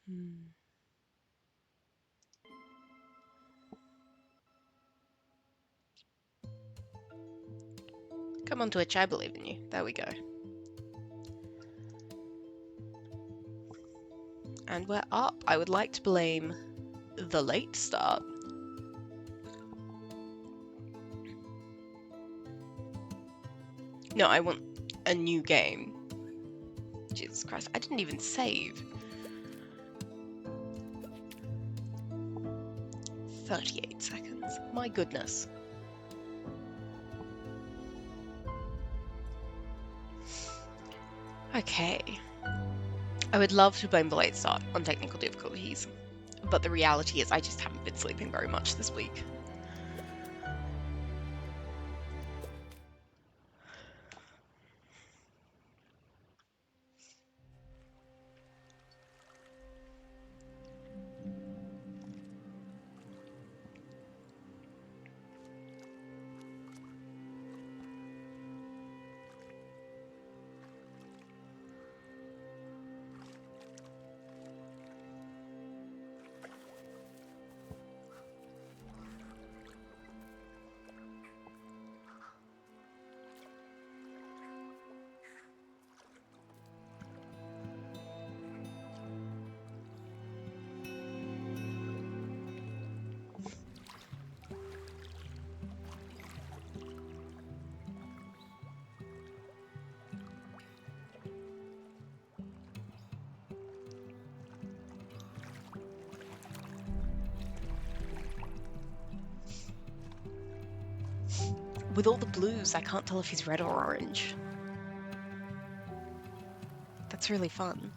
Hmm. Come on, Twitch, I believe in you. There we go. And we're up. I would like to blame the late start. No, I want a new game. Jesus Christ, I didn't even save. 38 seconds. My goodness. Okay. I would love to blame the late start on technical difficulties, but the reality is I just haven't been sleeping very much this week. With all the blues, I can't tell if he's red or orange. That's really fun.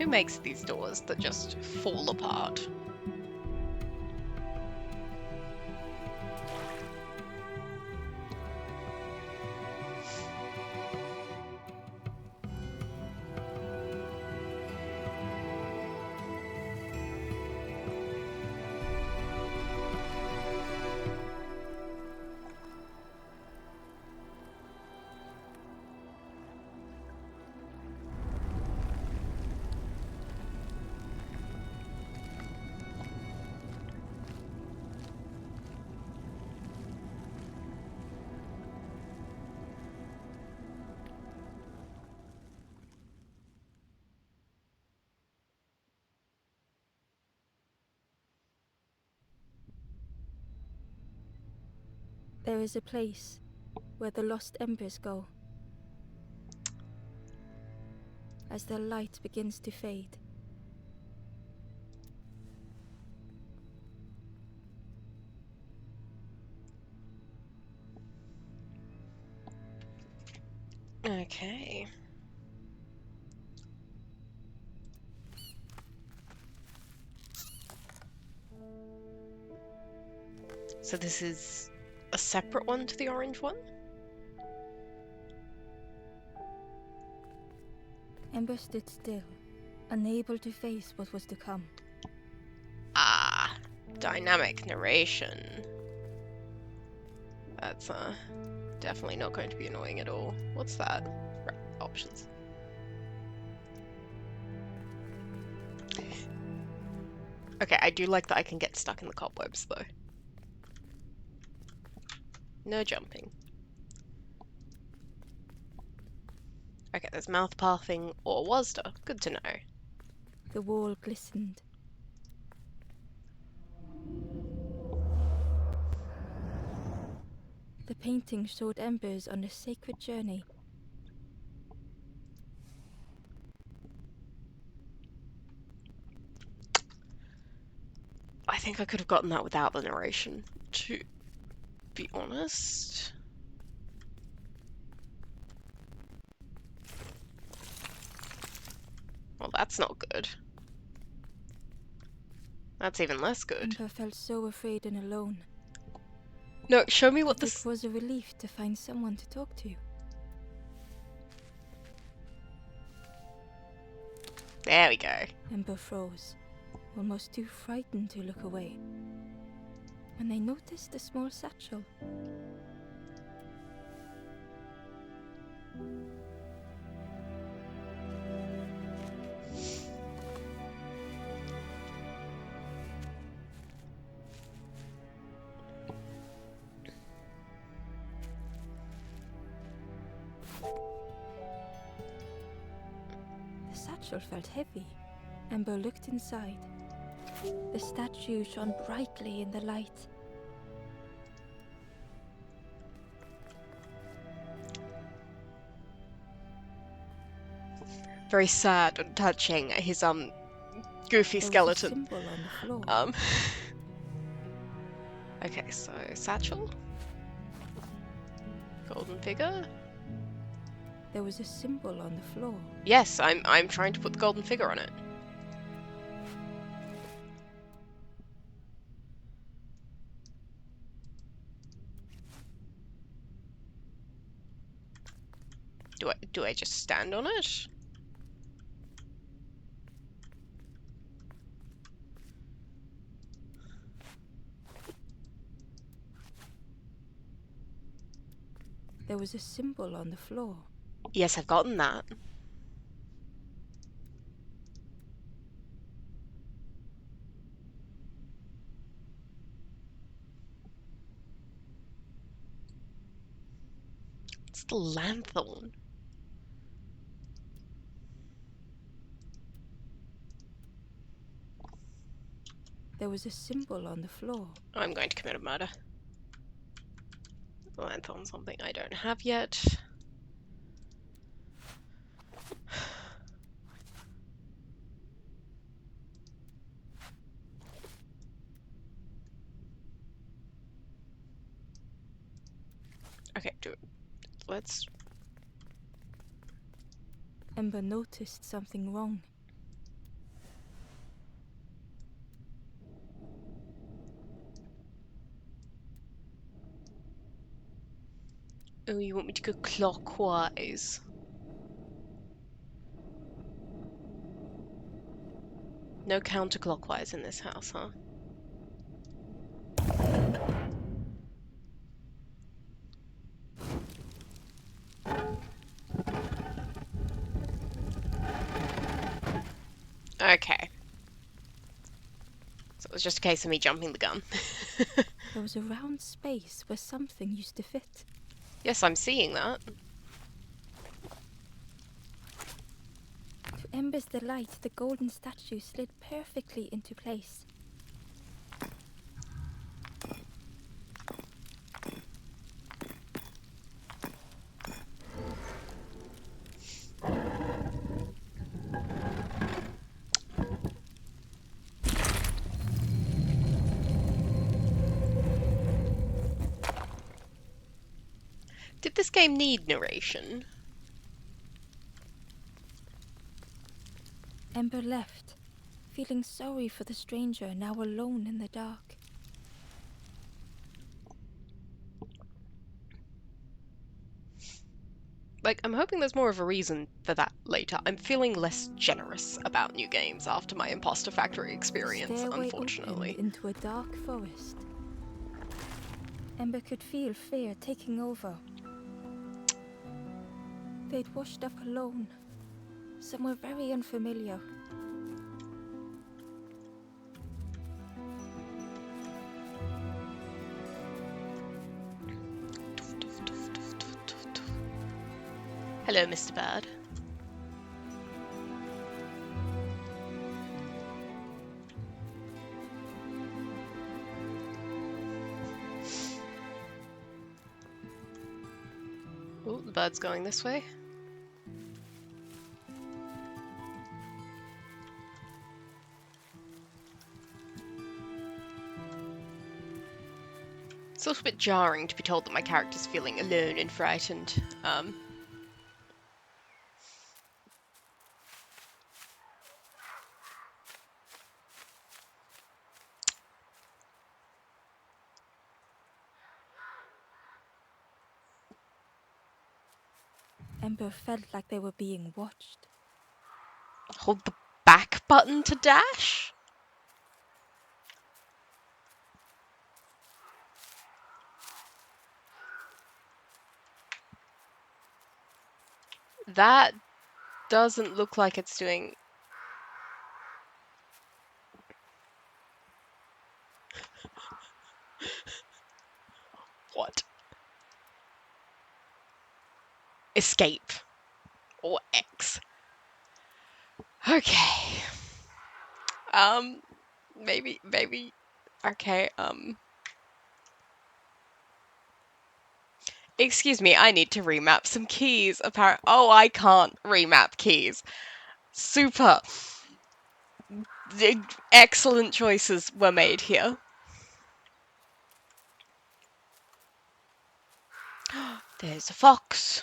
Who makes these doors that just fall apart? There is a place where the lost embers go. As their light begins to fade, Okay. So this is a separate one to the orange one? Ember stood still, unable to face what was to come. Ah, dynamic narration. That's definitely not going to be annoying at all. What's that? Right, options. Okay, I do like that I can get stuck in the cobwebs though. No jumping. Okay, there's mouth pathing or wasder. Good to know. The wall glistened. The painting showed embers on a sacred journey. I think I could have gotten that without the narration, to be honest. Well, that's not good. That's even less good. Ember felt so afraid and alone. No, show me what But this... it was a relief to find someone to talk to. There we go. Ember froze, almost too frightened to look away, when they noticed a small satchel. The satchel felt heavy. Ember looked inside. The statue shone brightly in the light. Very sad and touching, his goofy There skeleton. was a symbol on the floor. Okay, so satchel, golden figure. There was a symbol on the floor. Yes, I'm trying to put the golden figure on it. Do I just stand on it? There was a symbol on the floor. Yes, I've gotten that. It's the lanthorn. There was a symbol on the floor. I'm going to commit a murder. The lanthorn's something I don't have yet. Okay, let's... Ember noticed something wrong. Oh, you want me to go clockwise? No counterclockwise in this house, huh? Okay. So it was just a case of me jumping the gun. There was a round space where something used to fit. Yes, I'm seeing that. To Ember's delight, the golden statue slid perfectly into place. Did this game need narration? Ember left, feeling sorry for the stranger now alone in the dark. Like, I'm hoping there's more of a reason for that later. I'm feeling less generous about new games after my Imposter Factory experience, Stairway unfortunately. opened into a dark forest. Ember could feel fear taking over. They'd washed up alone, somewhere very unfamiliar. Hello, Mr. Bird. Oh, the bird's going this way. It's a little bit jarring to be told that my character's feeling alone and frightened. Ember felt like they were being watched. Hold the back button to dash? That doesn't look like it's doing... What? Escape. Or X. Okay. Maybe, okay, excuse me, I need to remap some keys, oh, I can't remap keys. Super. Excellent choices were made here. There's a fox.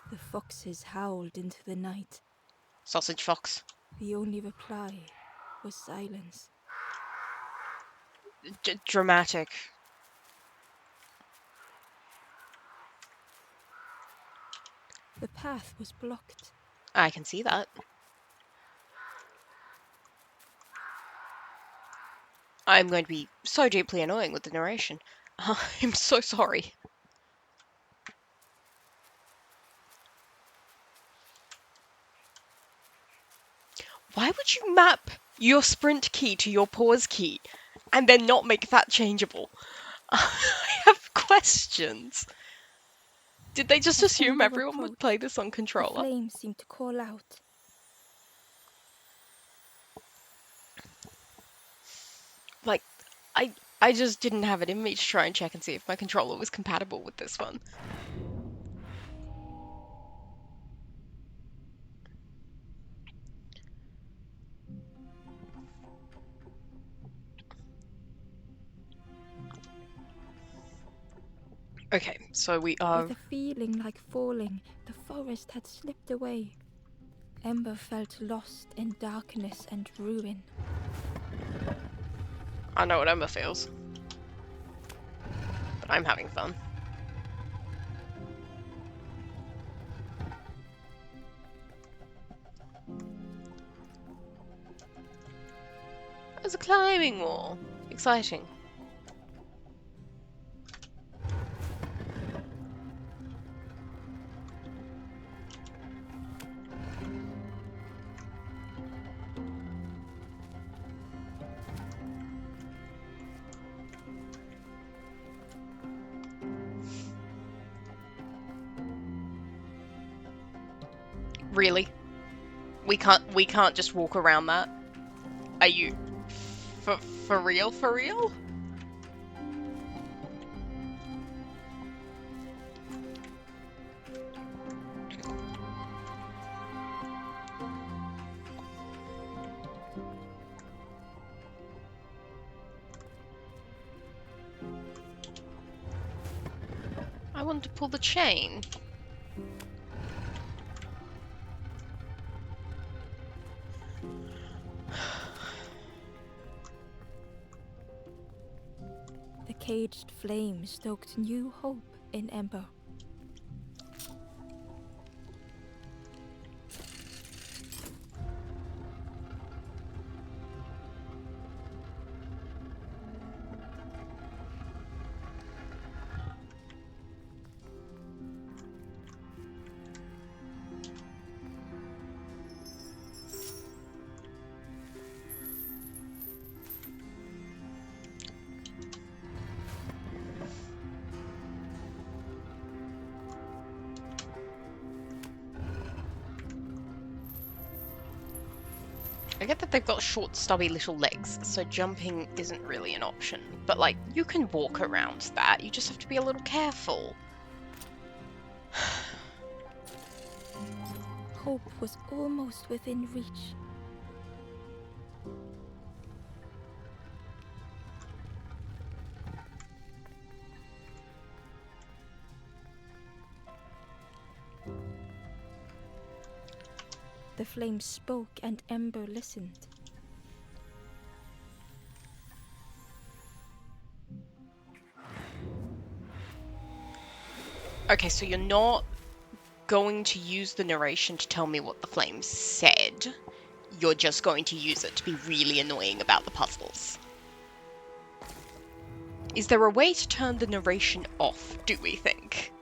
The foxes howled into the night. Sausage fox. The only reply was silence. Dramatic. The path was blocked. I can see that. I'm going to be so deeply annoying with the narration. I'm so sorry. Why would you map your sprint key to your pause key and then not make that changeable? I have questions. Did they just As assume Ember everyone would approached, play this on The controller? flames seemed to call out. Like, I just didn't have it in me to try and check and see if my controller was compatible with this one. Okay, so we are... With a feeling like falling, the forest had slipped away. Ember felt lost in darkness and ruin. I know what Emma feels. But I'm having fun. There's a climbing wall. Exciting. Really? We can't just walk around that? Are you for real, for real? I want to pull the chain. The caged flame stoked new hope in Ember. I get that they've got short, stubby little legs, so jumping isn't really an option. But, like, you can walk around that. You just have to be a little careful. hope was almost within reach. The flame spoke and Ember listened. Okay, so you're not going to use the narration to tell me what the flame said. You're just going to use it to be really annoying about the puzzles. Is there a way to turn the narration off, do we think?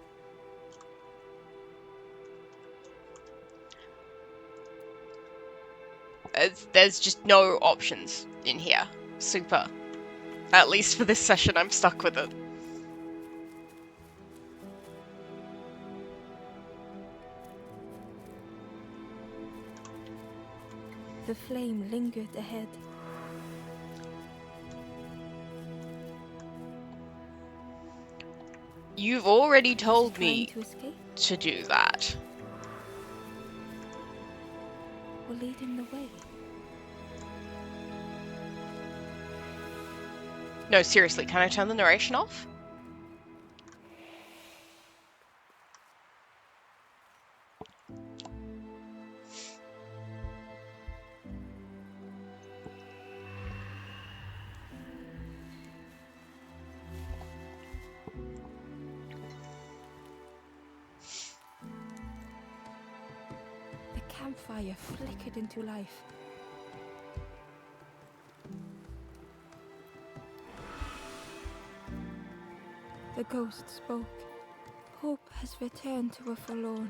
There's just no options in here. Super. At least for this session, I'm stuck with it. The flame lingered ahead. You've already told Trying me to escape to do that. or leading the way. No, seriously, can I turn the narration off? The campfire flickered into life. The ghost spoke. Hope has returned to a forlorn.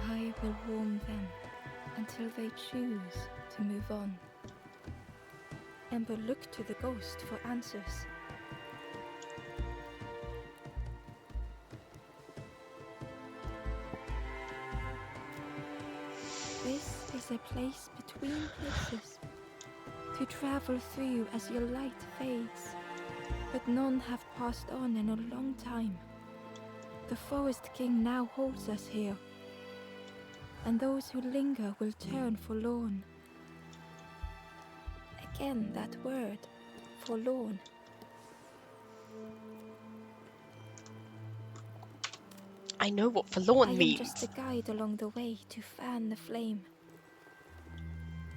I will warm them until they choose to move on. Ember looked to the ghost for answers. This is a place between places to travel through as your light fades, but none have passed on in a long time. The Forest King now holds us here, and those who linger will turn forlorn. Again, that word, forlorn. I know what I forlorn am means. just a guide along the way to fan the flame.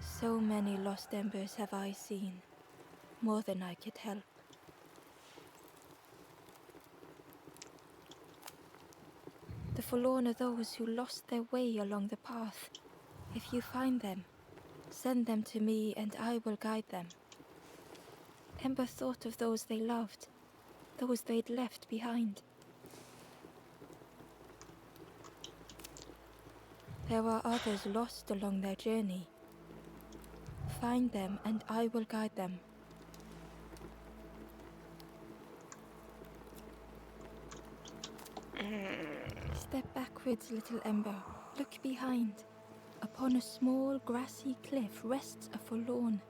So many lost embers have I seen, more than I could help. The forlorn are those who lost their way along the path. If you find them, send them to me and I will guide them. Ember thought of those they loved, those they'd left behind. There are others lost along their journey. Find them and I will guide them. Step backwards, little Ember. Look behind. Upon a small grassy cliff rests a forlorn.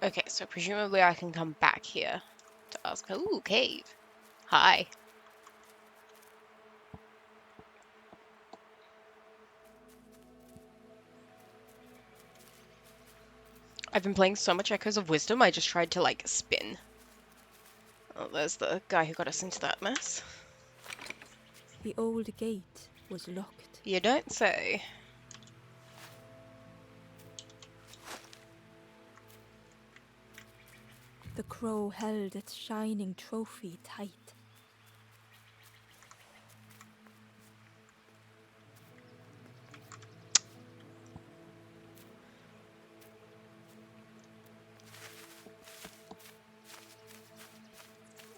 Okay, so presumably I can come back here to ask her. Ooh, cave. Hi. I've been playing so much Echoes of Wisdom, I just tried to, like, spin. Oh, there's the guy who got us into that mess. The old gate was locked. You don't say. The crow held its shining trophy tight.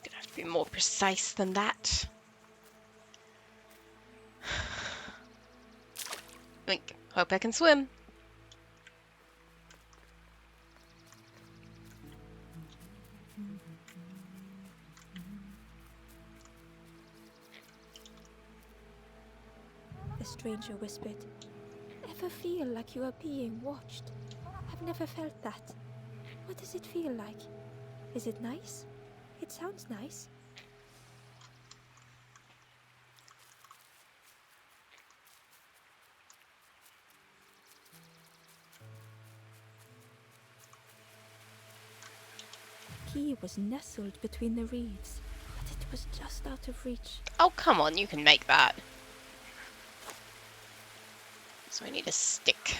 Gonna have to be more precise than that. Like, hope I can swim. The stranger whispered, Ever feel like you are being watched? I've never felt that. What does it feel like? Is it nice? It sounds nice. The key was nestled between the reeds, but it was just out of reach. Oh, come on, you can make that. So I need a stick.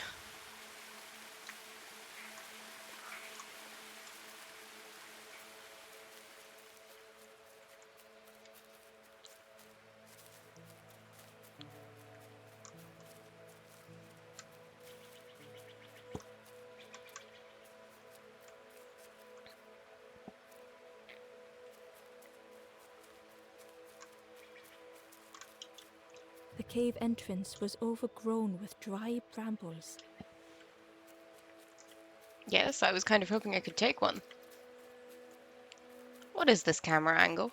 The cave entrance was overgrown with dry brambles. Yes, I was kind of hoping I could take one. What is this camera angle?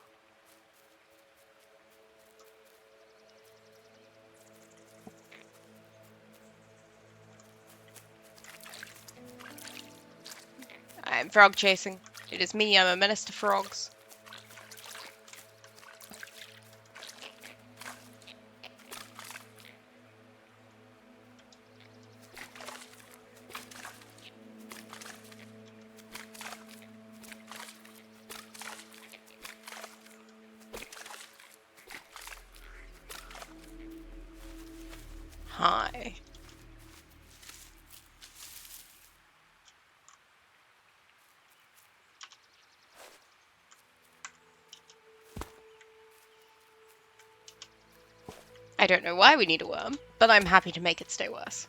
I'm frog chasing. It is me, I'm a menace to frogs. Hi. I don't know why we need a worm, but I'm happy to make it stay worse.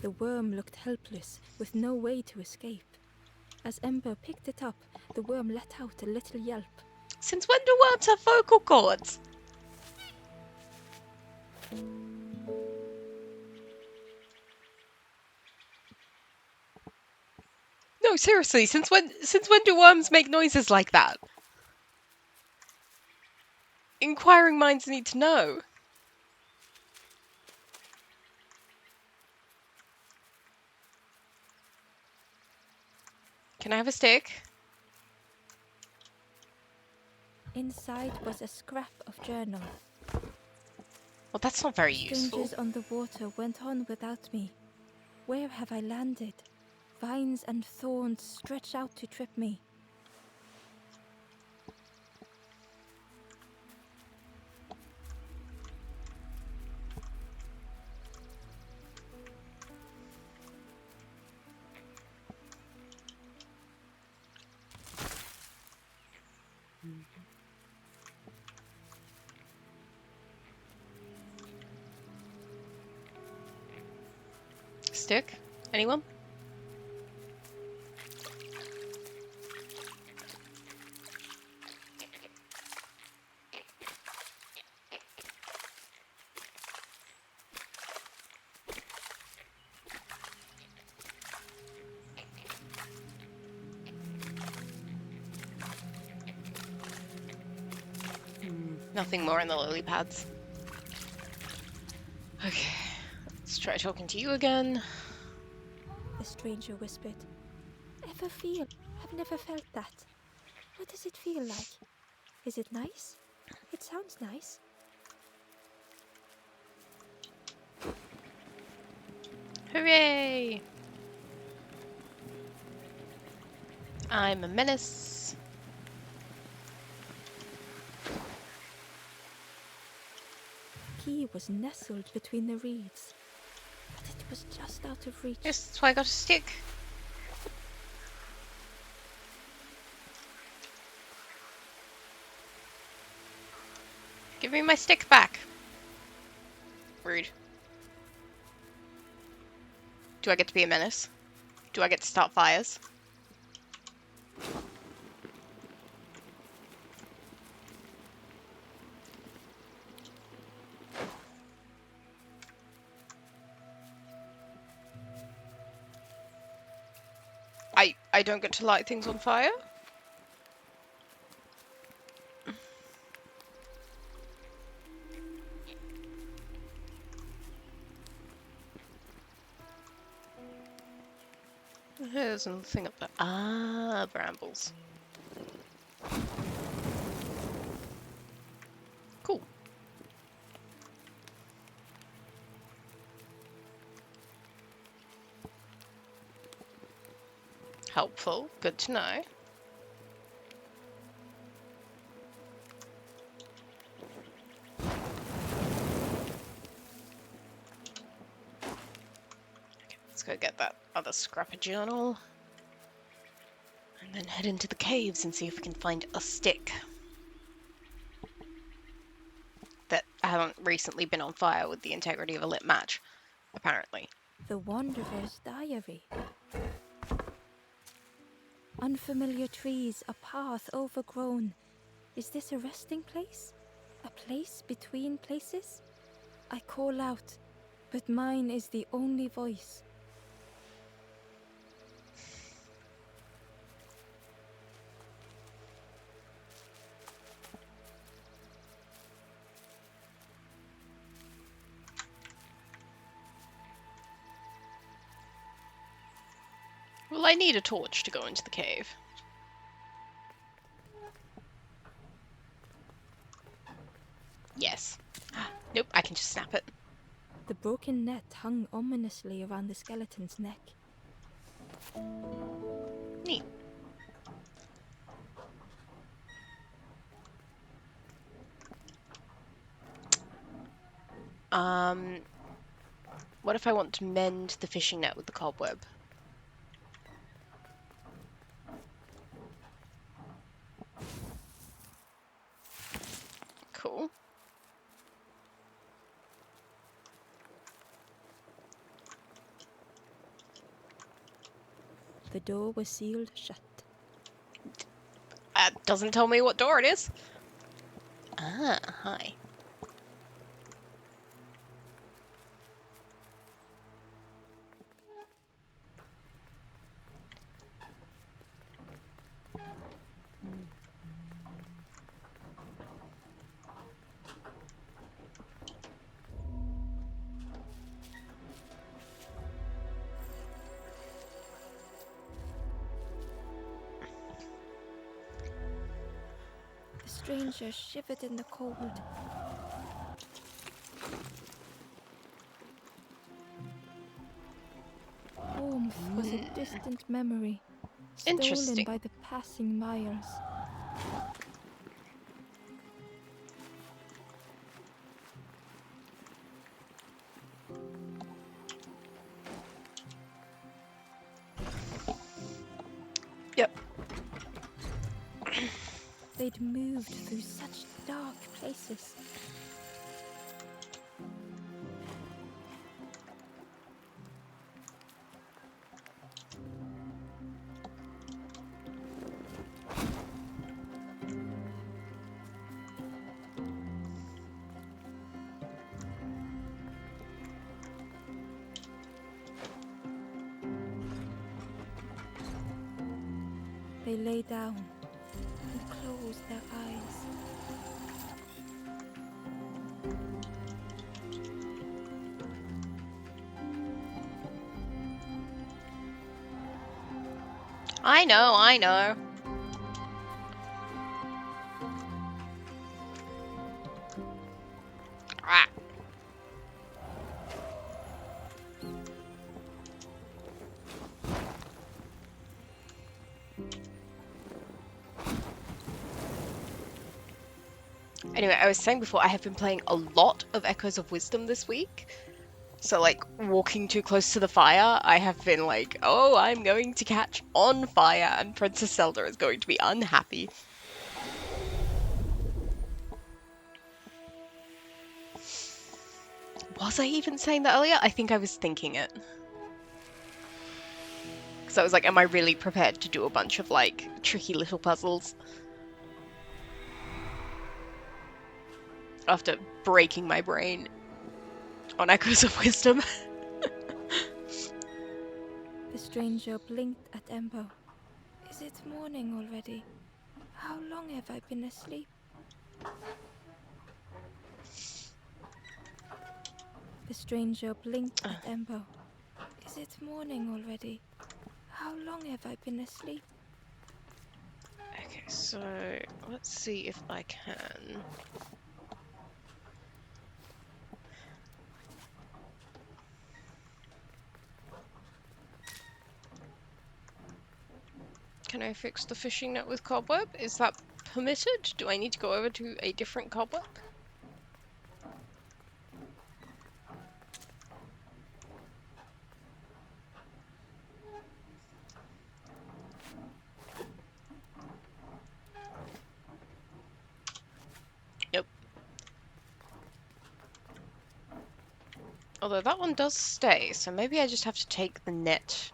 The worm looked helpless, with no way to escape. As Ember picked it up, the worm let out a little yelp. Since when do worms have vocal cords? No, seriously, since when do worms make noises like that? Inquiring minds need to know. Can I have a stick? Inside was a scrap of journal. Well, that's not very useful. Strangers on the water went on without me. Where have I landed? Vines and thorns stretch out to trip me. Stick? Anyone? Nothing more in the lily pads. Okay, let's try talking to you again. The stranger whispered. Ever feel? I've never felt that. What does it feel like? Is it nice? It sounds nice. Hooray! I'm a menace. The key was nestled between the reeds, but it was just out of reach. Yes, that's why I got a stick. Give me my stick back. Rude. Do I get to be a menace? Do I get to start fires? I don't get to light things on fire? There's nothing up there. Ah, brambles. Cool. Helpful. Good to know. Let's go get that other scrapper journal. And then head into the caves and see if we can find a stick that haven't recently been on fire with the integrity of a lit match, apparently. The Wanderer's Diary. Unfamiliar trees, a path overgrown. Is this a resting place? A place between places? I call out, but mine is the only voice. Well, I need a torch to go into the cave. Yes. Nope, I can just snap it. The broken net hung ominously around the skeleton's neck. Neat. What if I want to mend the fishing net with the cobweb? Cool. The door was sealed shut. That doesn't tell me what door it is. Ah, hi. The stranger shivered in the cold. Warmth was a distant memory, stolen Interesting. by the passing miles. Yep. They'd moved through such dark places. They lay down and closed their eyes. I know, I know. Ah. Anyway, I was saying before, I have been playing a lot of Echoes of Wisdom this week. So, like, walking too close to the fire, I have been like, oh, I'm going to catch on fire, and Princess Zelda is going to be unhappy. Was I even saying that earlier? I think I was thinking it. Because I was like, am I really prepared to do a bunch of, like, tricky little puzzles? After breaking my brain on Echoes of Wisdom. The stranger blinked at Embo. Is it morning already? How long have I been asleep? The stranger blinked at Embo. Is it morning already? How How long have I been asleep? Okay, so let's see if I can. Can I fix the fishing net with cobweb? Is that permitted? Do I need to go over to a different cobweb? Nope. Although that one does stay, so maybe I just have to take the net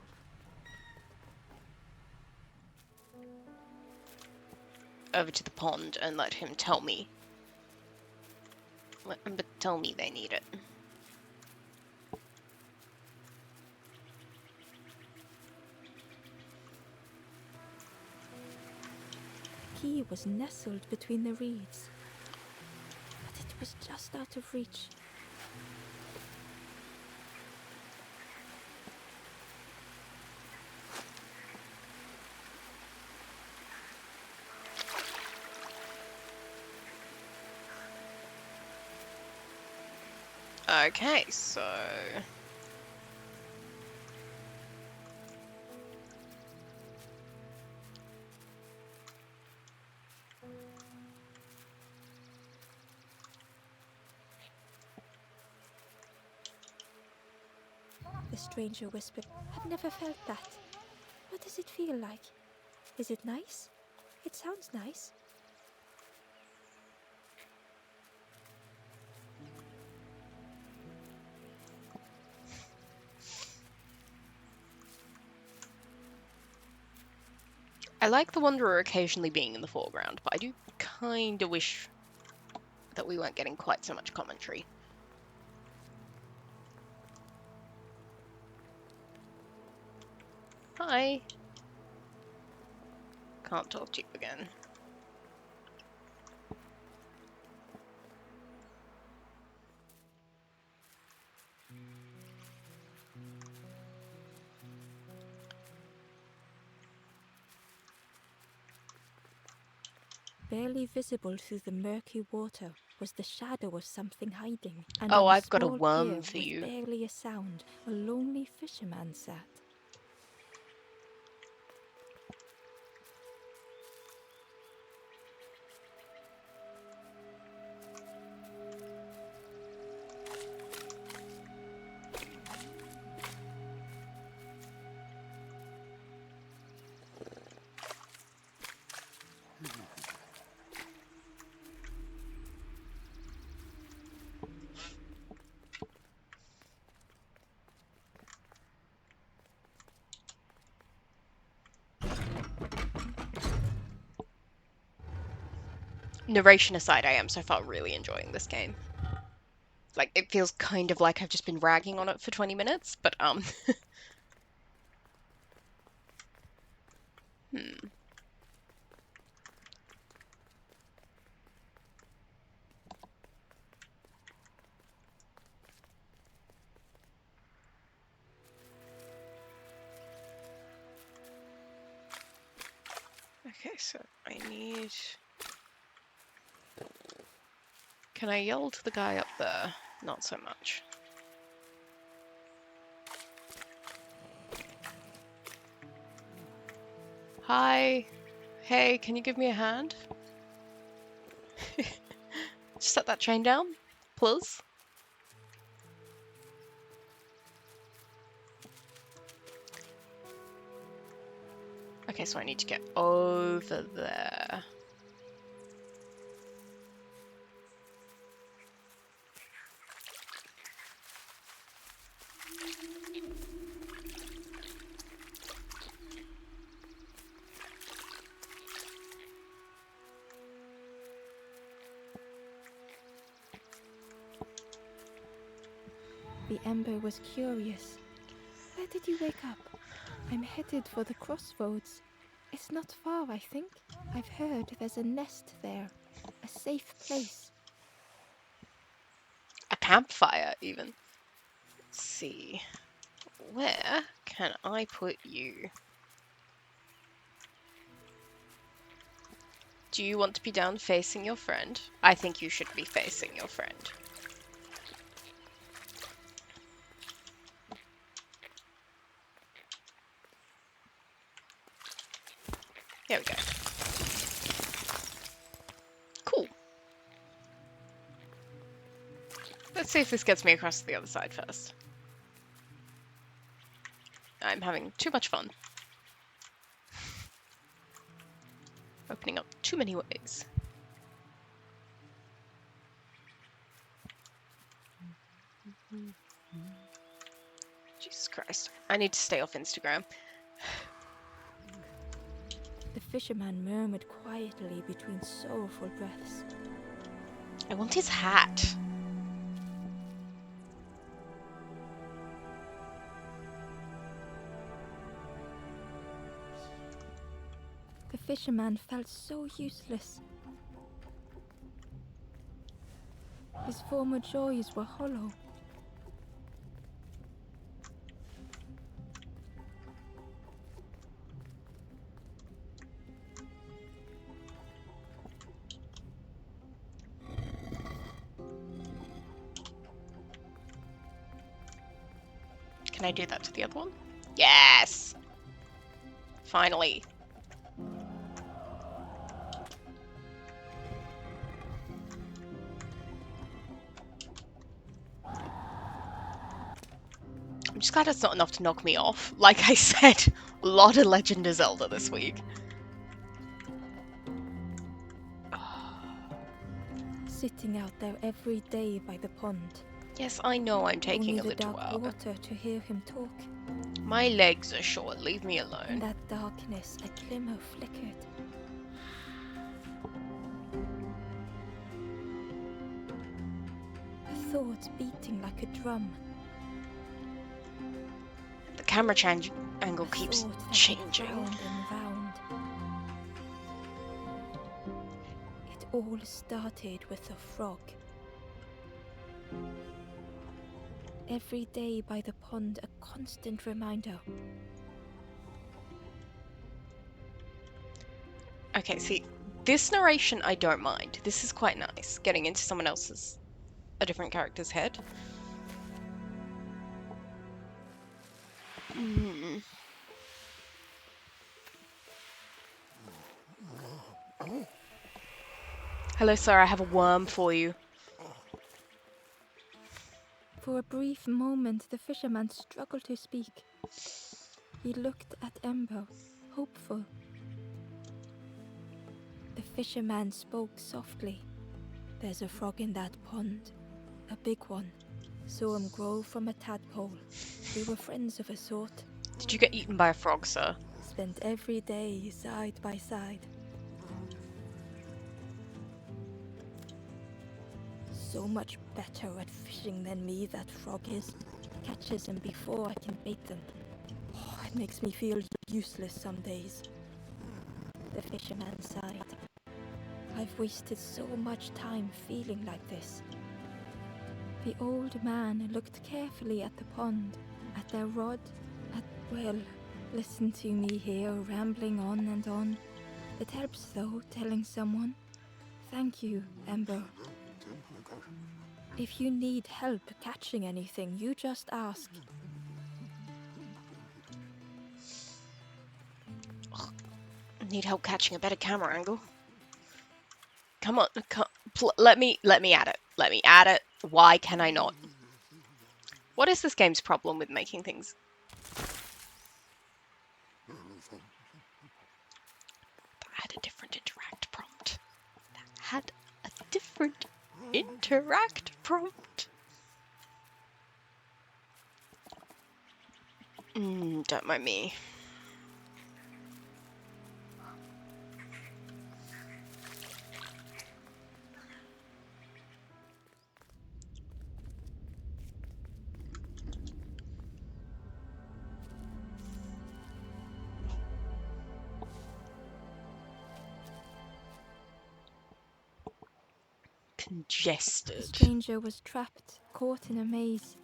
over to the pond and let him tell me. Let them tell me they need it. The key was nestled between the reeds, but it was just out of reach. Okay, so... The stranger whispered, I've never felt that. What does it feel like? Is it nice? It sounds nice. I like the Wanderer occasionally being in the foreground, but I do kinda wish that we weren't getting quite so much commentary. Hi. Can't talk to you again. Barely visible through the murky water was the shadow of something hiding, and Oh, on a I've got a small worm pier for with you. barely a sound, a lonely fisherman sat. Narration aside, I am so far really enjoying this game. Like, it feels kind of like I've just been ragging on it for 20 minutes, but, hmm. Okay, so I need... Can I yell to the guy up there? Not so much. Hi. Hey, can you give me a hand? Set that chain down, please. Okay, so I need to get over there. The ember was curious. Where did you wake up? I'm headed for the crossroads. It's not far, I think. I've heard there's a nest there. A safe place. A campfire, even. Let's see. Where can I put you? Do you want to be down facing your friend? I think you should be facing your friend. There we go. Cool. Let's see if this gets me across to the other side first. I'm having too much fun. Opening up too many ways. Jesus Christ. I need to stay off Instagram. The fisherman murmured quietly between sorrowful breaths. I want his hat. The fisherman felt so useless. His former joys were hollow. Can I do that to the other one? Yes! Finally. I'm just glad it's not enough to knock me off. Like I said, a lot of Legend of Zelda this week. Sitting out there every day by the pond. Yes, I know I'm taking Only a the little dark while. water to hear him talk. My legs are short, leave me In alone. that darkness, a glimmer flickered. A thought beating like a drum. The camera angle A keeps thought that went changing. round and round. It all started with a frog. Every day by the pond, a constant reminder. Okay, see, this narration I don't mind. This is quite nice, getting into someone else's, a different character's head. Hello, sir, I have a worm for you. For a brief moment, the fisherman struggled to speak. He looked at Ember, hopeful. The fisherman spoke softly. There's a frog in that pond, a big one. Saw him grow from a tadpole. We were friends of a sort. Did you get eaten by a frog, sir? Spent every day side by side. So much better at fishing than me, that frog is. Catches them before I can bait them. Oh, it makes me feel useless some days. The fisherman sighed. I've wasted so much time feeling like this. The old man looked carefully at the pond, at their rod, well, listen to me here, rambling on and on. It helps, though, telling someone. Thank you, Ember. If you need help catching anything, you just ask. I need help catching a better camera angle. Come on, let me add it. Let me add it. Why can I not? What is this game's problem with making things? That had a different interact prompt. That had a different interact prompt. Don't mind me. The Congested. stranger was trapped, caught in a maze.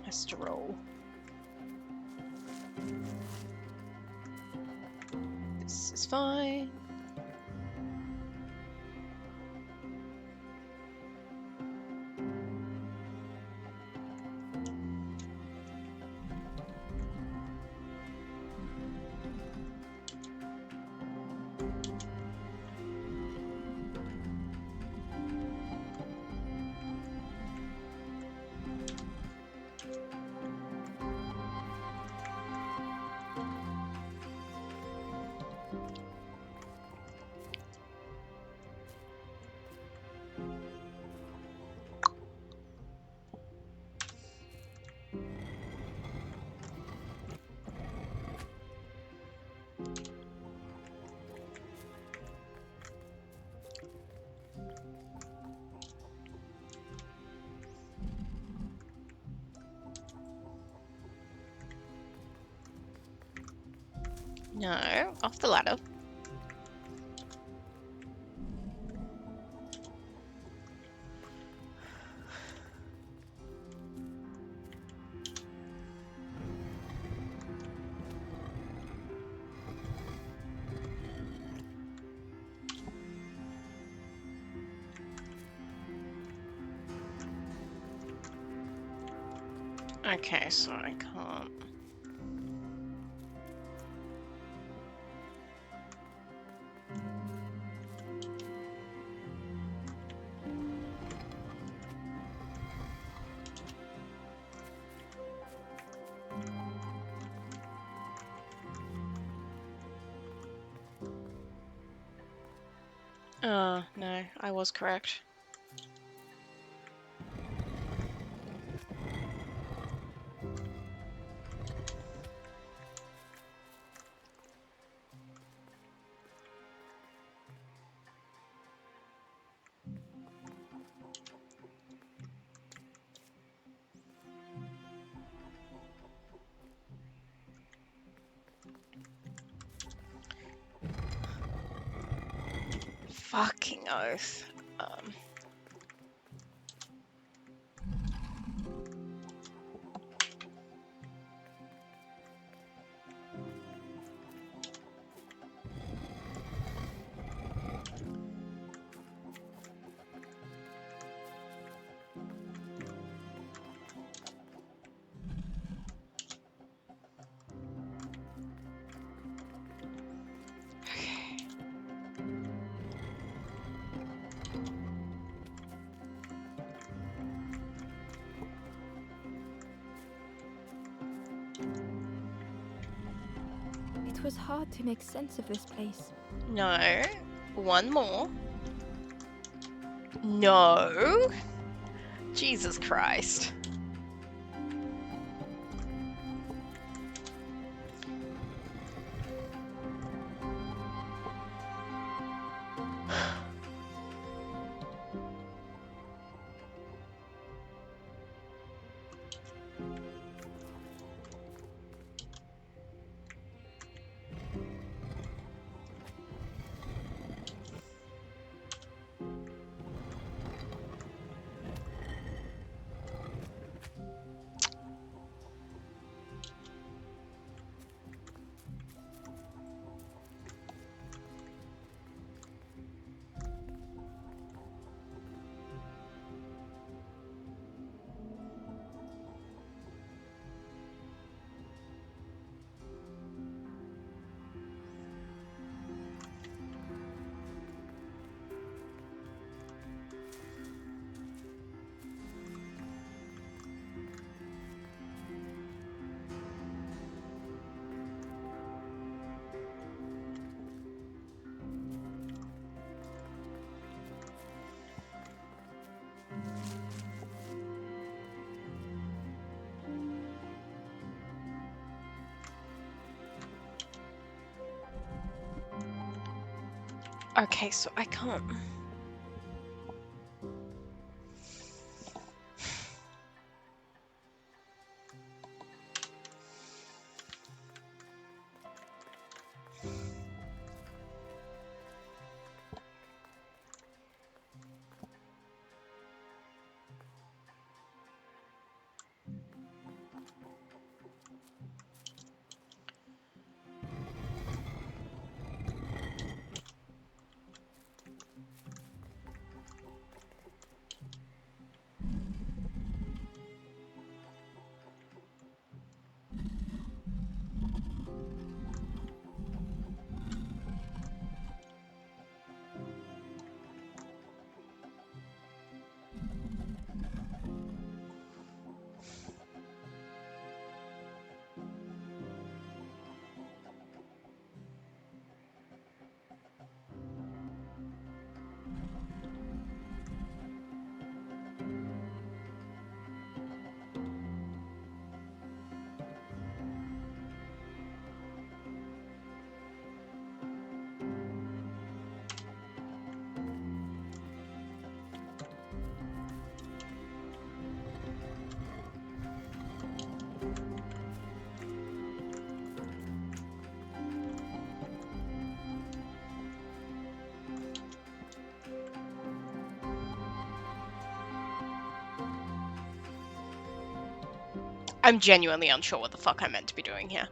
Has to roll. This is fine. No, off the ladder. Okay, so I can't. No, I was correct. Fucking oath. It was hard to make sense of this place. No. One more. No. Jesus Christ. Okay, so I can't. I'm genuinely unsure what the fuck I'm meant to be doing here.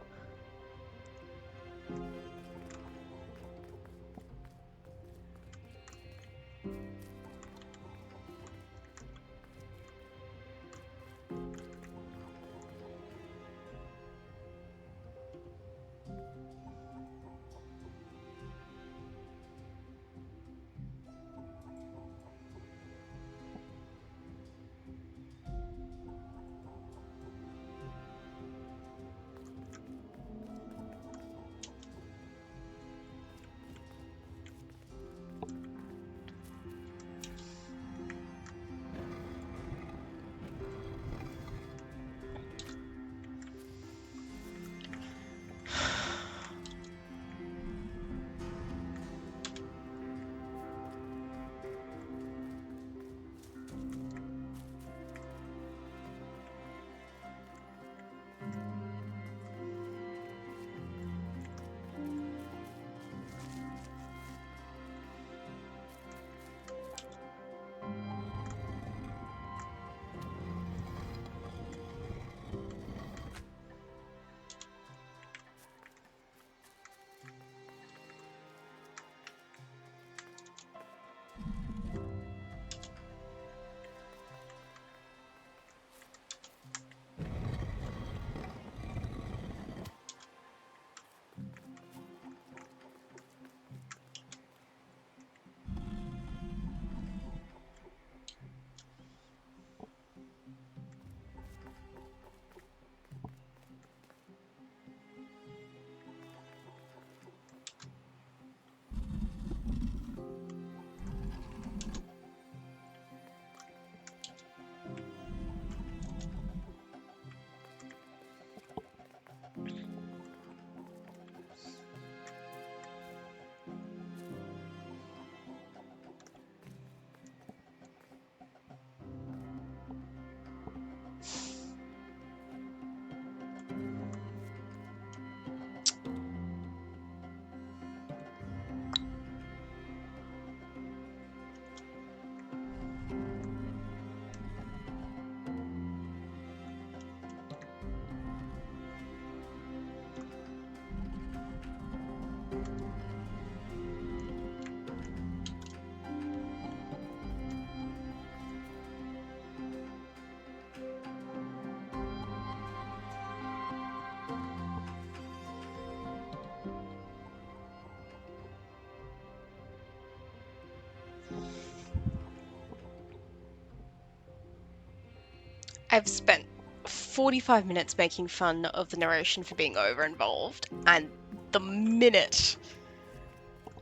I've spent 45 minutes making fun of the narration for being over-involved, and the minute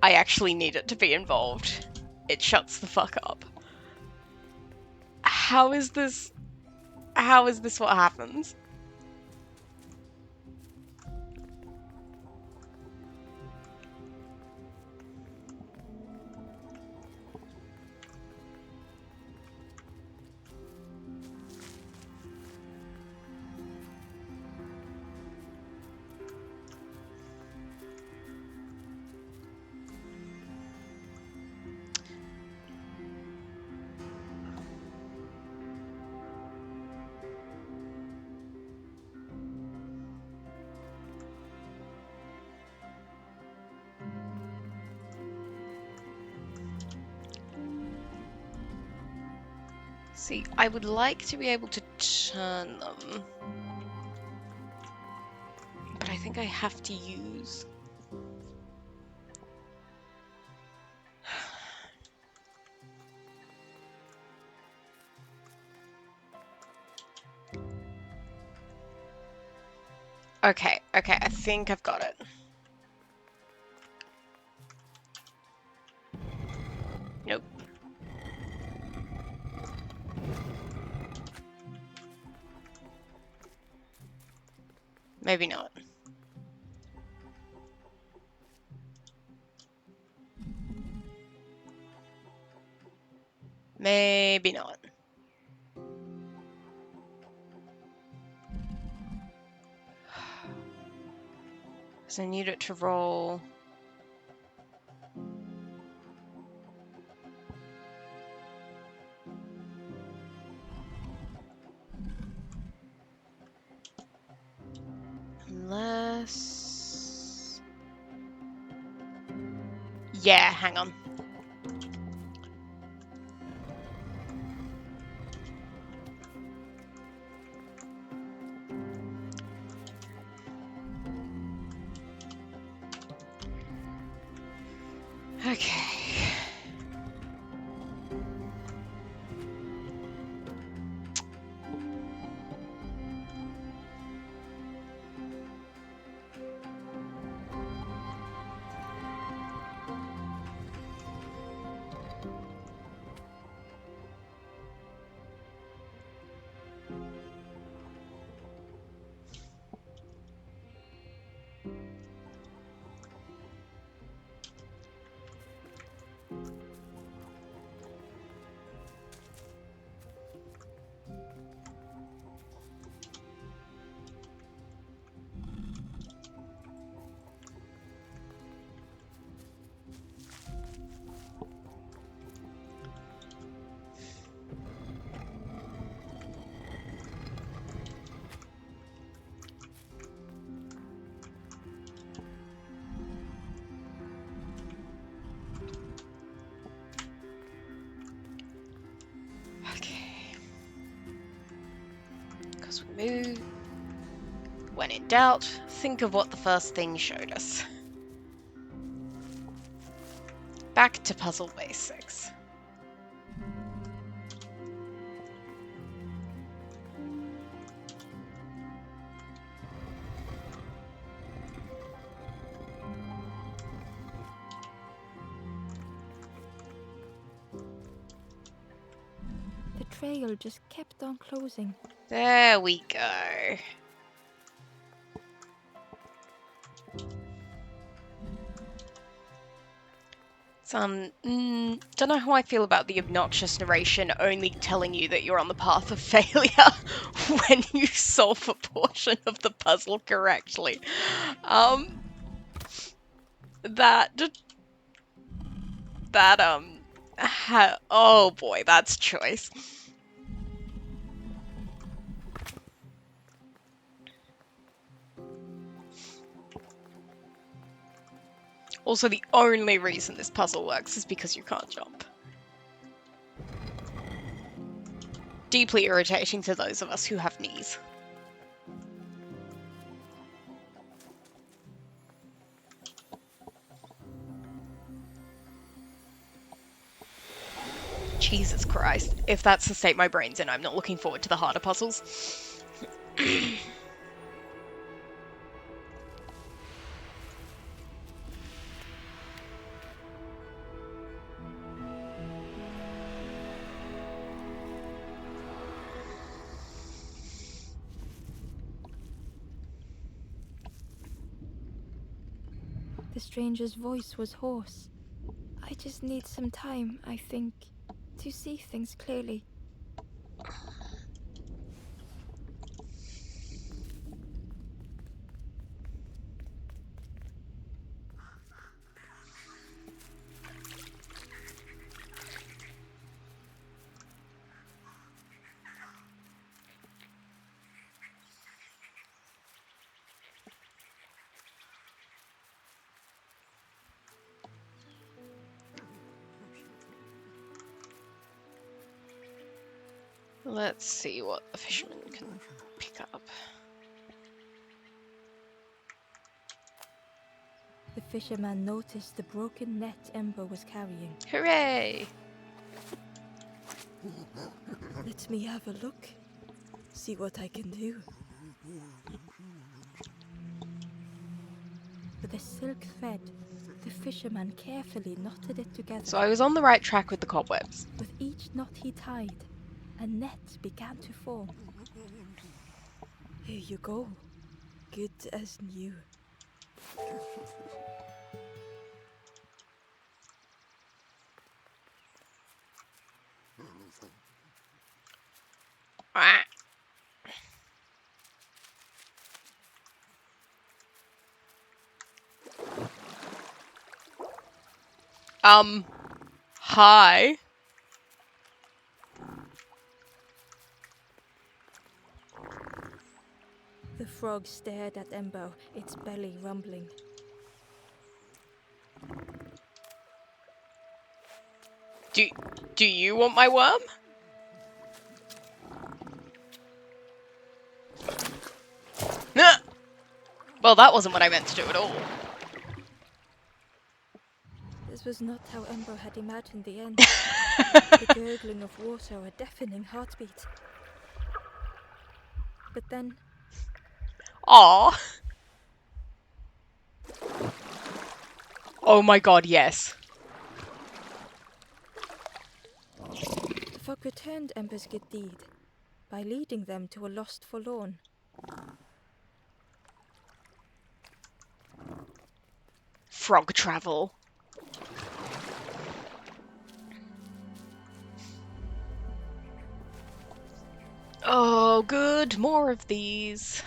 I actually need it to be involved, it shuts the fuck up. How is this what happens? See, I would like to be able to turn them, but I think I have to use... Okay, I think I've got it. Nope. Maybe not. Maybe not. Because I need it to roll... Unless... Yeah, hang on. Okay. Okay. Because we move. When in doubt, think of what the first thing showed us. Back to puzzle basics. The trail just kept on closing. There we go. Don't know how I feel about the obnoxious narration only telling you that you're on the path of failure when you solve a portion of the puzzle correctly. Oh boy, that's choice. Also, the only reason this puzzle works is because you can't jump. Deeply irritating to those of us who have knees. Jesus Christ. If that's the state my brain's in, I'm not looking forward to the harder puzzles. The stranger's voice was hoarse. I just need some time, I think, to see things clearly. Let's see what the fisherman can pick up. The fisherman noticed the broken net Ember was carrying. Hooray! Let me have a look. See what I can do. With a silk thread, the fisherman carefully knotted it together. So I was on the right track with the cobwebs. With each knot he tied, a net began to form. Here you go. Good as new. Ah. Hi. The frog stared at Ember, its belly rumbling. Do you want my worm? Nah! Well, that wasn't what I meant to do at all. This was not how Ember had imagined the end. The gurgling of water, a deafening heartbeat. But then, Aww. Oh my god, yes. the frog returned Ember's good deed by leading them to a lost forlorn. Frog travel. Oh, good. More of these.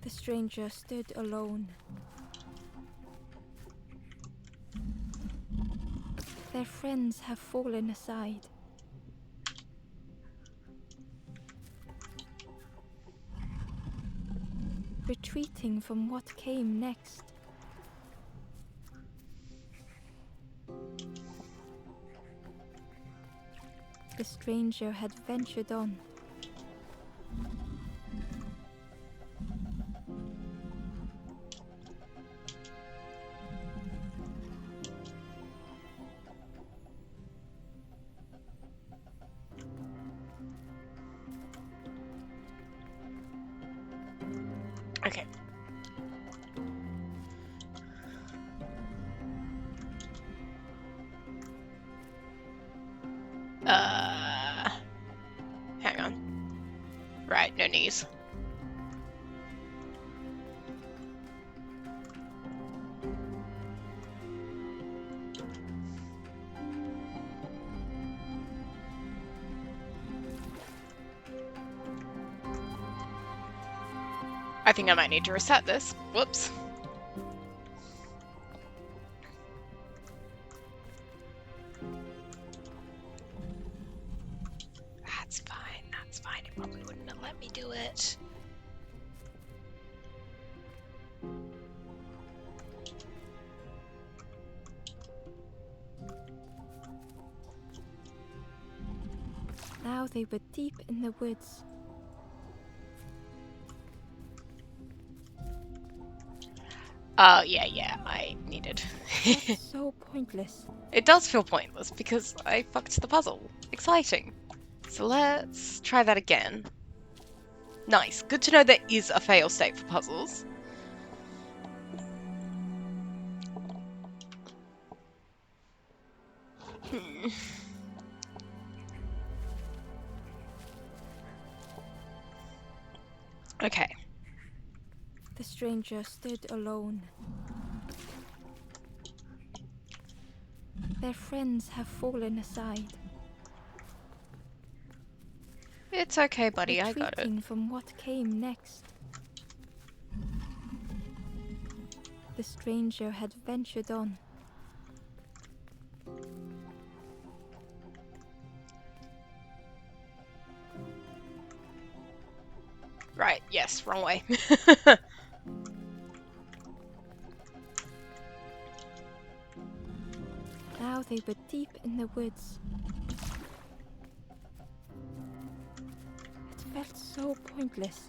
The stranger stood alone. Their friends have fallen aside. Retreating from what came next. The stranger had ventured on. Okay. Hang on. Right, no knees. I think I might need to reset this. Whoops. That's fine, that's fine. It probably wouldn't have let me do it. Now they were deep in the woods. Yeah, I needed. That's so pointless. It does feel pointless because I fucked the puzzle. Exciting. So let's try that again. Nice. Good to know there is a fail state for puzzles. Okay. The stranger stood alone. Their friends have fallen aside. It's okay, buddy. I got it. Retreating from what came next. The stranger had ventured on. Right, yes, wrong way. Now they were deep in the woods. It felt so pointless.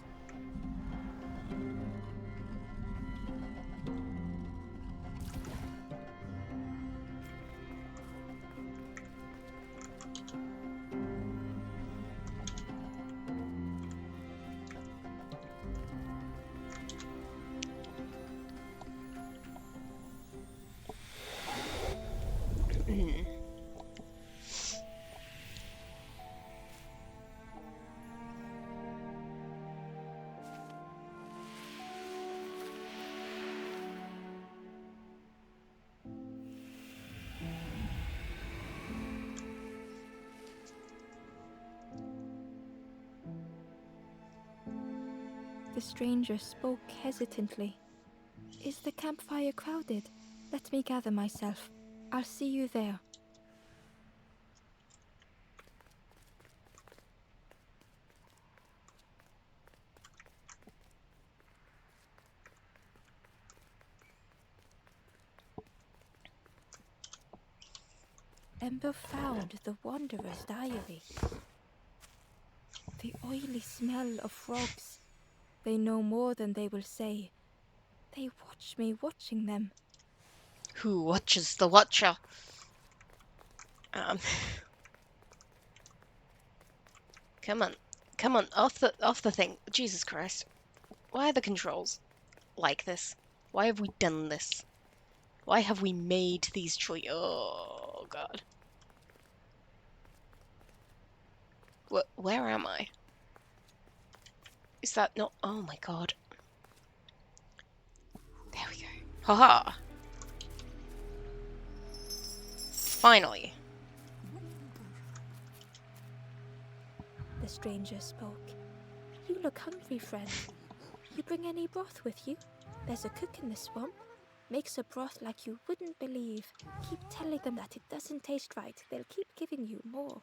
The stranger spoke hesitantly. Is the campfire crowded? Let me gather myself. I'll see you there. Ember found the Wanderer's diary. The oily smell of frogs. They know more than they will say. They watch me watching them. Who watches the watcher? Um, come on, off the thing. Jesus Christ. Why are the controls like this? Why have we done this? Why have we made these choices? Oh, God. Where am I? Is that not... Oh, my God. There we go. Haha. Finally. The stranger spoke. You look hungry, friend. You bring any broth with you? There's a cook in the swamp. Makes a broth like you wouldn't believe. Keep telling them that it doesn't taste right. They'll keep giving you more.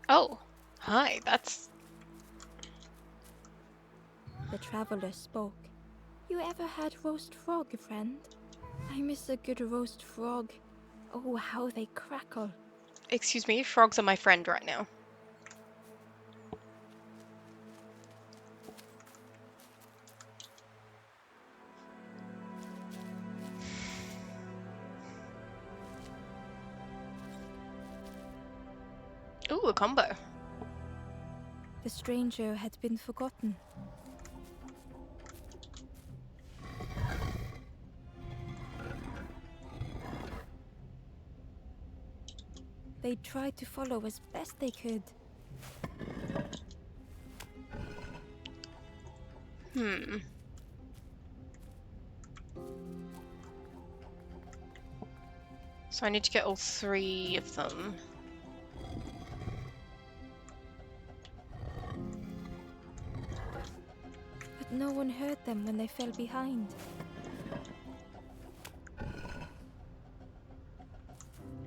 Oh. Hi, that's... The traveler spoke. You ever had roast frog, friend? I miss a good roast frog. Oh, how they crackle. Excuse me, frogs are my friend right now. Ooh, a combo. The stranger had been forgotten. They tried to follow as best they could. So I need to get all 3 of them. But no one heard them when they fell behind.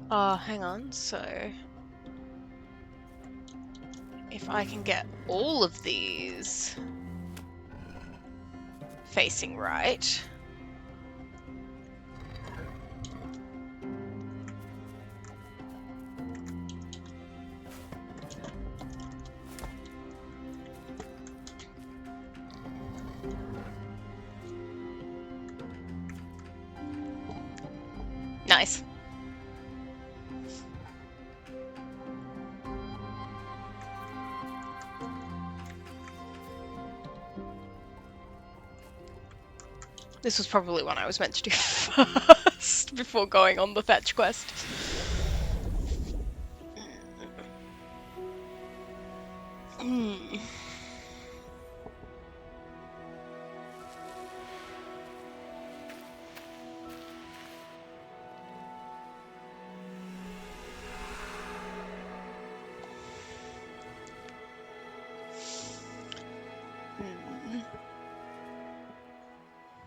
Hang on, so... If I can get all of these facing right... Nice. This was probably one I was meant to do first before going on the fetch quest.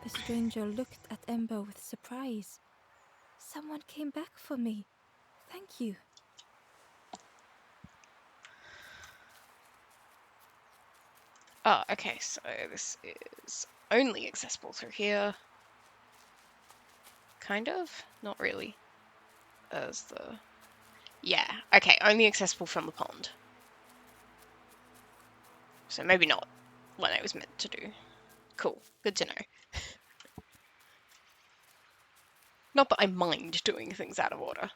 The stranger looked at Ember with surprise. Someone came back for me. Thank you. Oh, okay, so this is only accessible through here. Kind of? Not really. As the... Yeah, okay, only accessible from the pond. So maybe not what I was meant to do. Cool, good to know. Not that I mind doing things out of order.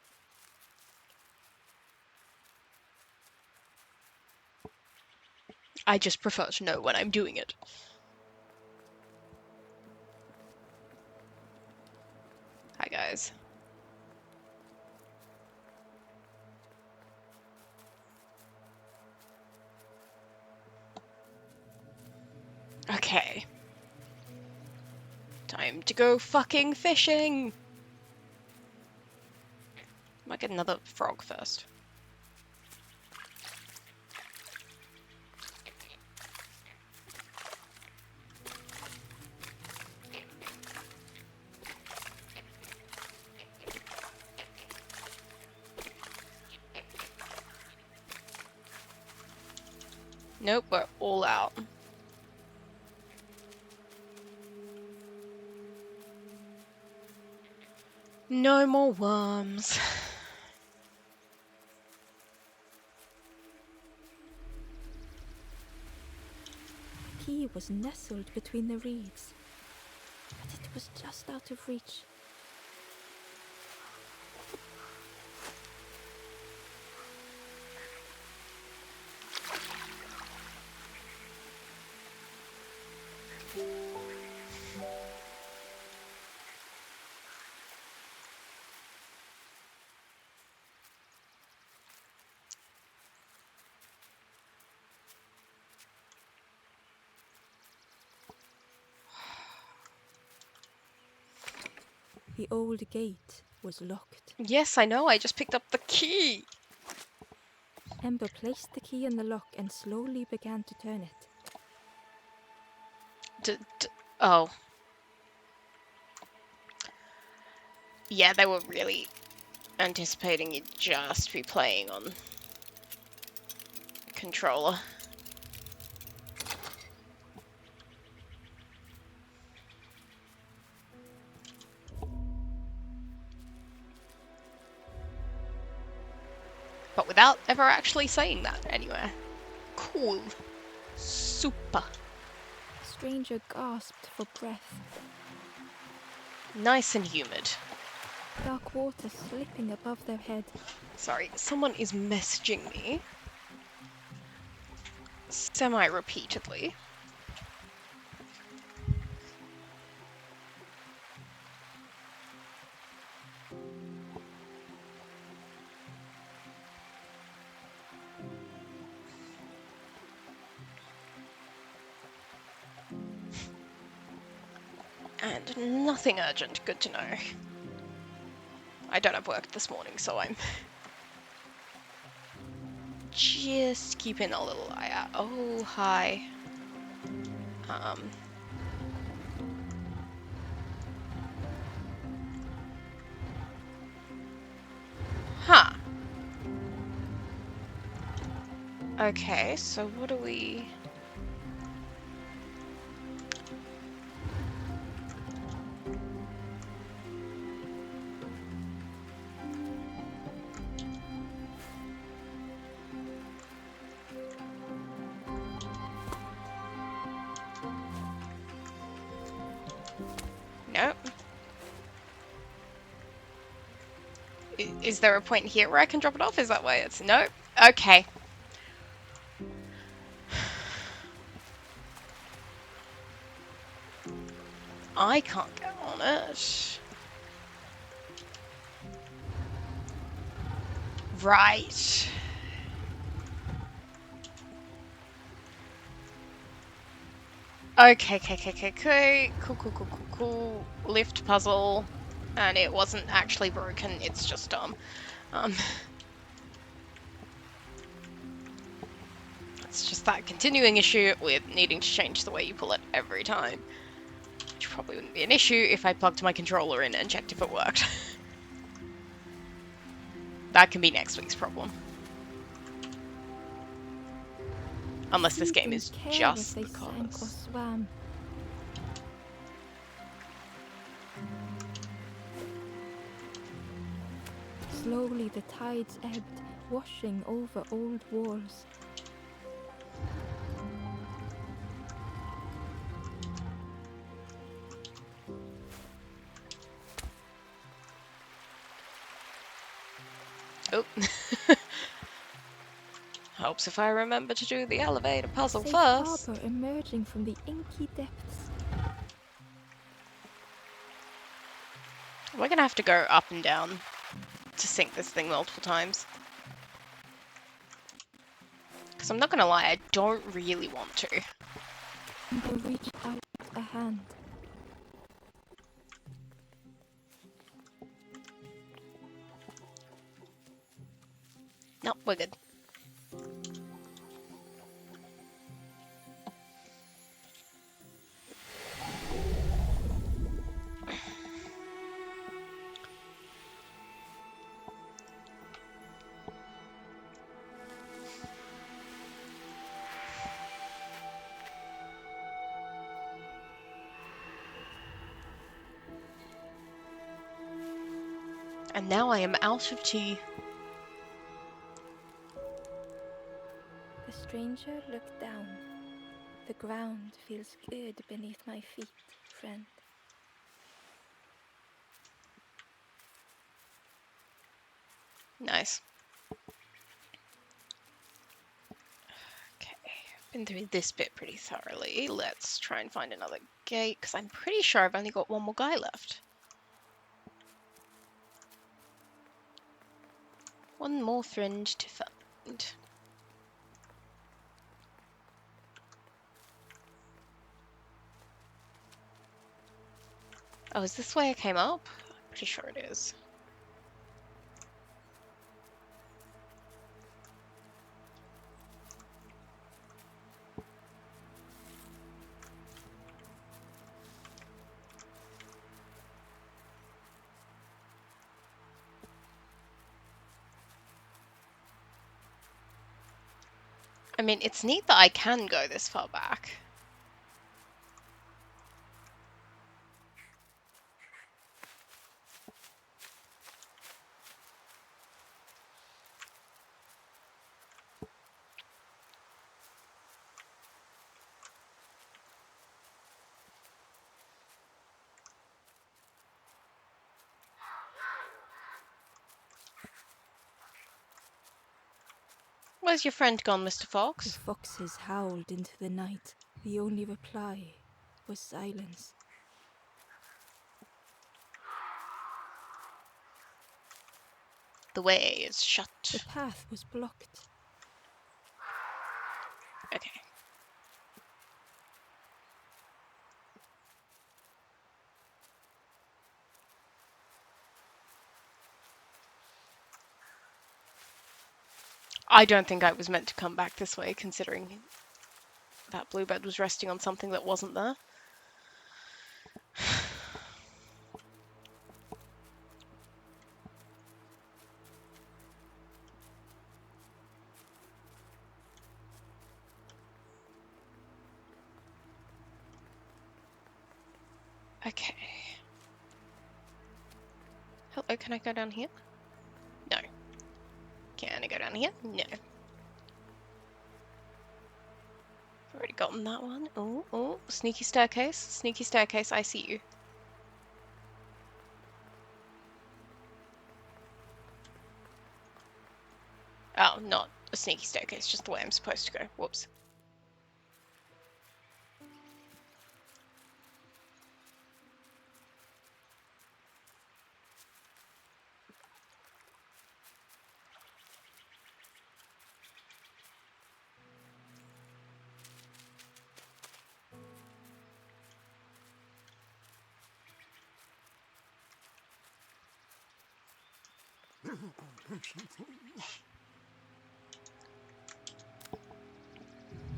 I just prefer to know when I'm doing it. Hi, guys. Okay. Time to go fucking fishing! Might get another frog first. Nope, we're all out. No more worms. The key was nestled between the reeds, but it was just out of reach. The old gate was locked. Yes, I know, I just picked up the key. Ember placed the key in the lock and slowly began to turn it. Oh. Yeah, they were really anticipating you'd just be playing on controller. But without ever actually saying that anywhere. Cool. Super. The stranger gasped for breath. Nice and humid. Dark water slipping above their head. Sorry, someone is messaging me. Semi-repeatedly. And nothing urgent, good to know. I don't have work this morning, so I'm just keeping a little eye out. Oh, hi. Huh. Okay, so what do we... Nope. Is there a point here where I can drop it off? Is that why it's... Nope. Okay. I can't get on it. Right. Okay. Cool. Lift puzzle. And it wasn't actually broken, it's just dumb. It's just that continuing issue with needing to change the way you pull it every time. Which probably wouldn't be an issue if I plugged my controller in and checked if it worked. That can be next week's problem. Unless this game is just they sank or because... swam. Slowly the tides ebbed, washing over old walls. Oh. Helps if I remember to do the elevator puzzle Safe first. harbor emerging from the inky depths. We're gonna have to go up and down to sink this thing multiple times. Because I'm not gonna lie, I don't really want to. Ember reached out a hand. No, we're good. And now I am out of tea. The stranger looked down. The ground feels good beneath my feet, friend. Nice. Okay, been through this bit pretty thoroughly. Let's try and find another gate, because I'm pretty sure I've only got one more guy left. One more friend to find. Oh, is this the way I came up? I'm pretty sure it is. I mean, it's neat that I can go this far back. Where's your friend gone, Mr. The Fox? foxes howled into the night. The only reply was silence. The way is The shut. path was blocked. Okay. I don't think I was meant to come back this way, considering that bluebird was resting on something that wasn't there. Okay. Hello, can I go down here? No. Can I go down here? No. Already gotten that one. Oh, oh, sneaky staircase. Sneaky staircase, I see you. Oh, not a sneaky staircase, just the way I'm supposed to go. Whoops.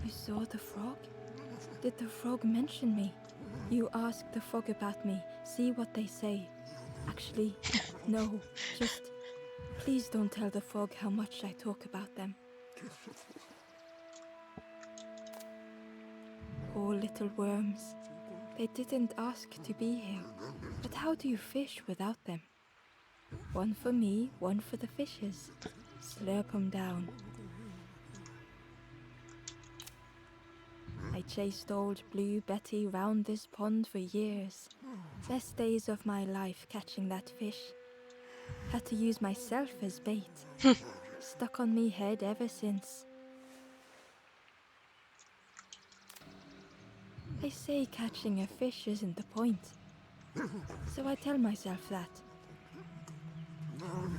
You saw the frog? Did the frog mention me? You ask the frog about me, see what they say. Actually, no, just please don't tell the frog how much I talk about them. Poor little worms. They didn't ask to be here. But how do you fish without them? One for me, one for the fishes. Slurp 'em down. I chased old Blue Betty round this pond for years. Best days of my life catching that fish. Had to use myself as bait. Stuck on me head ever since. They say catching a fish isn't the point. So I tell myself that.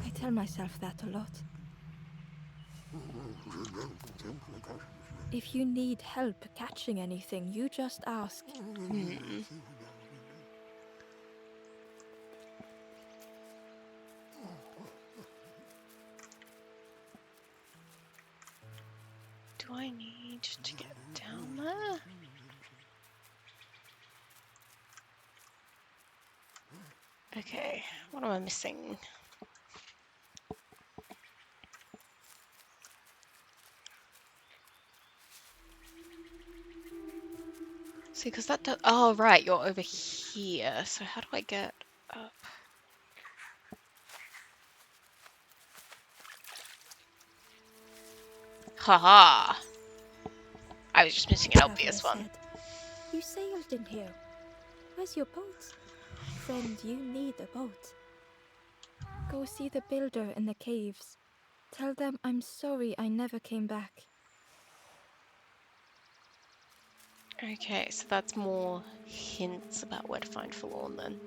I tell myself that a lot. If you need help catching anything, you just ask. Do I need to get down there? Okay, what am I missing? See, because that does... Oh, right, you're over here. So how do I get up? Haha. I was just missing an Traveler obvious one. said, "You sailed in here. Where's your boat? Friend, you need a boat. Go see the builder in the caves. Tell them I'm sorry I never came back." Okay, so that's more hints about where to find Forlorn then.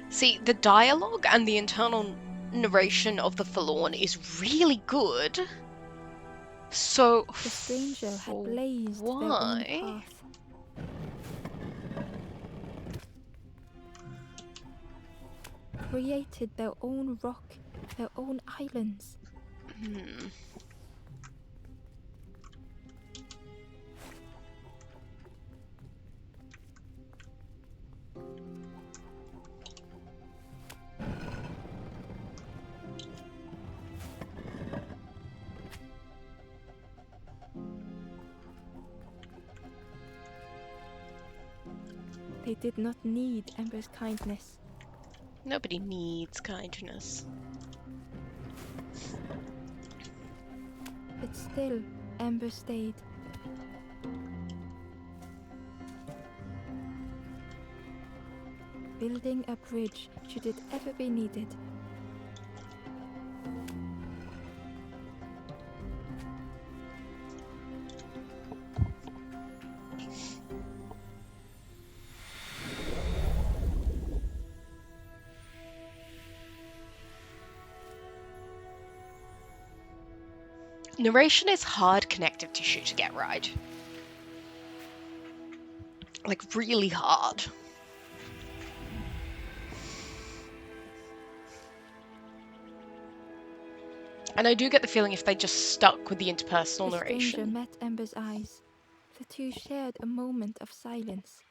See, the dialogue and the internal narration of the Forlorn is really good. So, The stranger had for blazed their own why? path. Created their own rock, their own islands. Hmm. They did not need Ember's kindness. Nobody needs kindness. But still, Ember stayed. Building a bridge should it ever be needed. Narration is hard connective tissue to get right. Like, really hard. And I do get the feeling if they just stuck with the interpersonal The stranger narration. met Ember's eyes. The two shared a moment of silence.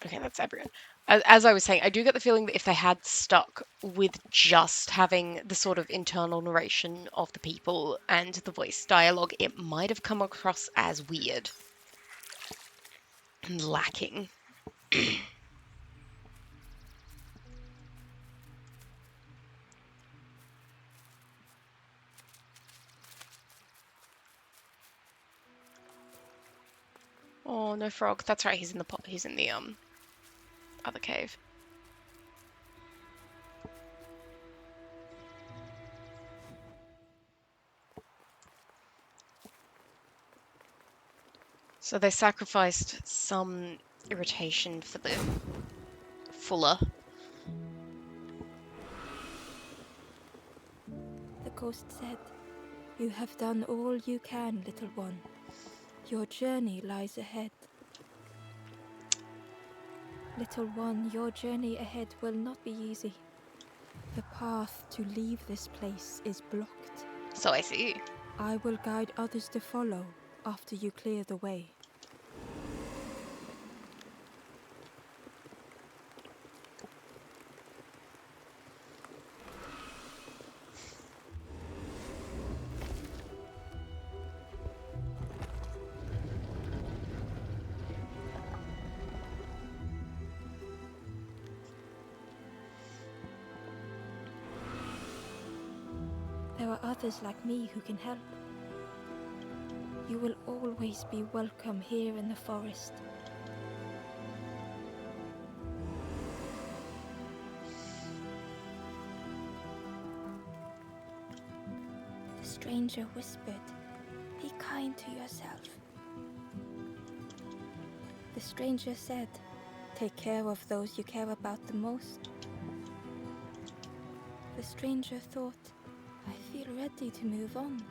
Okay, that's everyone. As I was saying, I do get the feeling that if they had stuck with just having the sort of internal narration of the people and the voice dialogue, it might have come across as weird and lacking. Oh, no frog. That's right, he's in the he's in the other cave. So they sacrificed some irritation for the fuller. The ghost said, "You have done all you can, little one. Your journey lies ahead." Little one, your journey ahead will not be easy. The path to leave this place is blocked. So I see. I will guide others to follow after you clear the way. There are others like me who can help. You will always be welcome here in the forest. The stranger whispered, "Be kind to yourself." The stranger said, "Take care of those you care about the most." The stranger thought, "I feel ready to move on."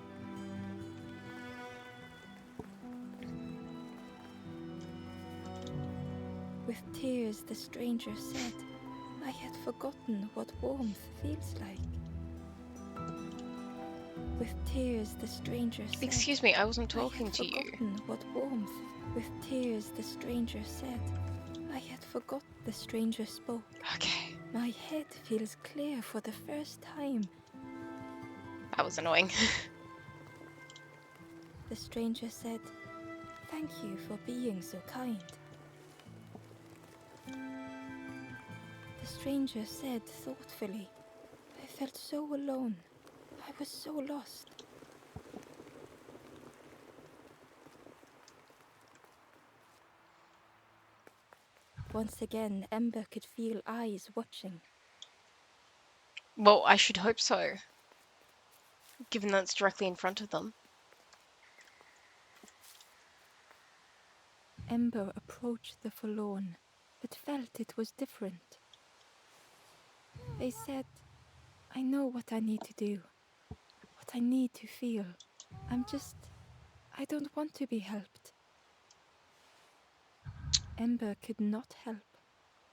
With tears, the stranger said, "I had forgotten what warmth feels like." With tears, the stranger said, Excuse me, I wasn't "I talking had to you. forgotten what warmth." With tears, the stranger said, "I had forgot." The stranger spoke. Okay, "My head feels clear for the first time." that was annoying. The stranger said, Thank you for being so kind. The stranger said thoughtfully. I felt so alone. I was so lost. Once again, Ember could feel eyes watching. Well, I should hope so, given that it's directly in front of them. Ember approached the forlorn, but felt it was different. They said, I know what I need to do, what I need to feel. I don't want to be helped. Ember could not help.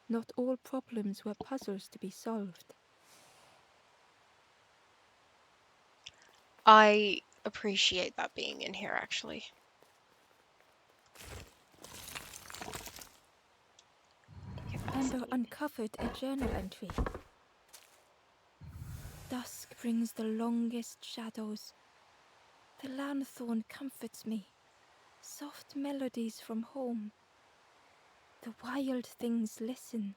Not all problems were puzzles to be solved. I appreciate that being in here, actually. Ember uncovered a journal entry. Dusk brings the longest shadows. The lanthorn comforts me. Soft melodies from home. The wild things listen,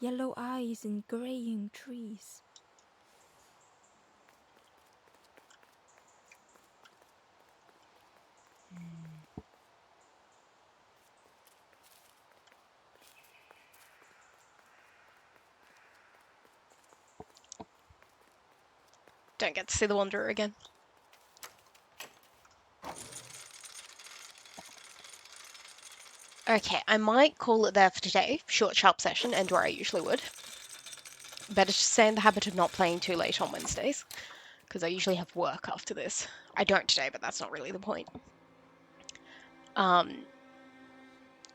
yellow eyes in graying trees. Don't get to see the Wanderer again. Okay, I might call it there for today. Short, sharp session, and where I usually would. Better to stay in the habit of not playing too late on Wednesdays, because I usually have work after this. I don't today, but that's not really the point.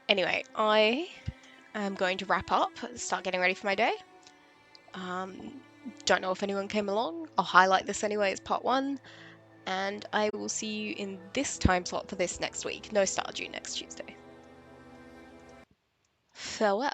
Anyway, I am going to wrap up, start getting ready for my day. Don't know if anyone came along. I'll highlight this anyway as part 1, and I will see you in this time slot for this next week. No Stardew next Tuesday. Farewell.